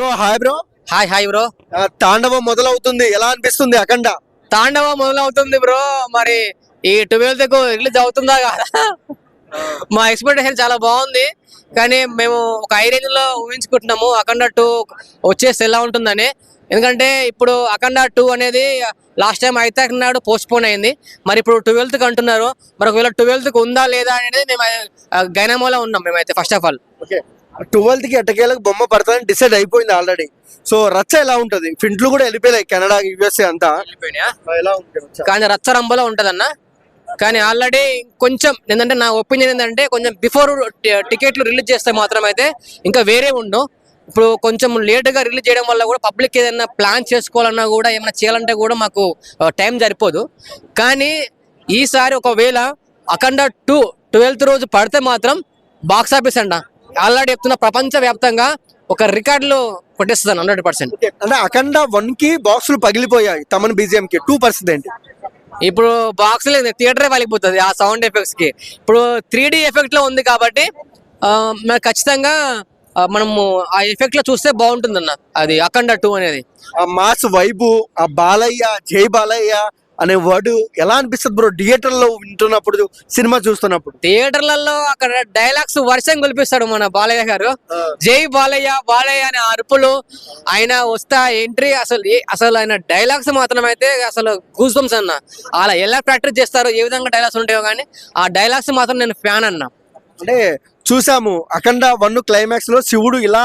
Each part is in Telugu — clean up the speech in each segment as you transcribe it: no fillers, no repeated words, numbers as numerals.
Bro hi bro. Hi hi bro. తాండవం మొదలవుతుంది, ఎలా అనిపిస్తుంది అఖండ? తాండవం మొదలవుతుంది బ్రో. మరి ఈ 12th రిలీజ్ అవుతుందా కాదా? మా ఎక్స్పెక్టేషన్ చాలా బాగుంది, కానీ మేము ఒక హై రేంజ్ లో ఊహించుకుంటున్నాము అఖండ 2 వచ్చేసి ఎలా ఉంటుందని. ఎందుకంటే ఇప్పుడు అఖండ 2 అనేది లాస్ట్ టైం అయితే నాడు పోస్ట్ పోన్ అయింది. మరి ఇప్పుడు 12th అంటున్నారు. మరి ఒకవేళ 12th ఉందా లేదా అనేది మేము గైనామోలో ఉన్నాం మేమైతే. ఫస్ట్ ఆఫ్ ఆల్ 12th కి ఎట్టకేలకు బొమ్మ పడతానని డిసైడ్ అయిపోయింది ఆల్రెడీ. సో రచ్చ ఎలా ఉంటది? ఫింట్లు కూడా వెళ్ళిపోయాయి కెనడా యూఎస్ఏ అంతా. ఎలా ఉంది రచ్చ? కానీ రచ్చరంబలో ఉంటదన్న. కానీ ఆల్రెడీ కొంచెం ఏంటంటే నా ఒపీనియన్ ఏంటంటే కొంచెం బిఫోర్ టికెట్లు రిలీజ్ చేస్తే మాత్రం అయితే ఇంకా వేరే ఉండు. ఇప్పుడు కొంచెం లేట్గా రిలీజ్ చేయడం వల్ల కూడా పబ్లిక్ ఏదైనా ప్లాన్ చేసుకోవాలన్నా కూడా ఏమైనా చేయాలంటే కూడా మాకు టైం సరిపోదు. కానీ ఈసారి ఒకవేళ అఖండ 2 12th రోజు పడితే మాత్రం బాక్స్ ఆఫీస్ అంట ఆల్రెడీ చెప్తున్న ప్రపంచ వ్యాప్తంగా ఒక రికార్డులు కొట్టేస్తాను 100%. అంటే అఖండ 1 కి బాక్సులు పగిలిపోయాయి తమన్ బీజిఎం కి. 2% ఏంటి? ఇప్పుడు బాక్స్ లేదు, థియేటరే పలిగిపోతుంది ఆ సౌండ్ ఎఫెక్ట్స్ కి. ఇప్పుడు 3D ఎఫెక్ట్ లో ఉంది కాబట్టి ఖచ్చితంగా మనము ఆ ఎఫెక్ట్ లో చూస్తే బాగుంటుంది అన్న. అది అఖండ 2 అనేది ఆ మాస్ వైబు, ఆ బాలయ్య, జై బాలయ్య అనే వర్డ్ ఎలా అనిపిస్తుంది బ్రో థియేటర్ లో వింటున్నప్పుడు, సినిమా చూస్తున్నప్పుడు? థియేటర్లలో అక్కడ డైలాగ్స్ వర్షం కులిపిస్తాడు మన బాలయ్య గారు. జై బాలయ్య బాలయ్య అనే అరుపులు, ఆయన వస్తా ఎంట్రీ, అసలు ఆయన డైలాగ్స్ మాత్రం అయితే అసలు గూస్ బంప్స్ అన్న. అలా ఎలా ప్రాక్టీస్ చేస్తారో, ఏ విధంగా డైలాగ్స్ ఉంటాయో కానీ ఆ డైలాగ్స్ మాత్రం నేను ఫ్యాన్ అన్న. అంటే చూసాము అఖండ 1 క్లైమాక్స్ లో శివుడు ఇలా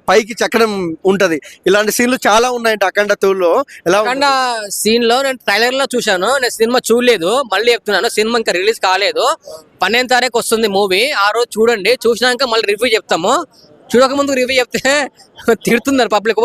పైకి చెక్కడం ఉంటది. ఇలాంటి సీన్లు చాలా ఉన్నాయంట అఖండ 2 లో. ఎలా అఖండ సీన్ లో నేను ట్రైలర్ లో చూశాను, నేను సినిమా చూడలేదు. మళ్ళీ చెప్తున్నాను, సినిమా ఇంకా రిలీజ్ కాలేదు. 12వ తారీఖు వస్తుంది మూవీ. ఆ రోజు చూడండి, చూసినాక మళ్ళీ రివ్యూ చెప్తాము. చూడక ముందు రివ్యూ చెప్తే తిడుతున్నారు పబ్లిక్.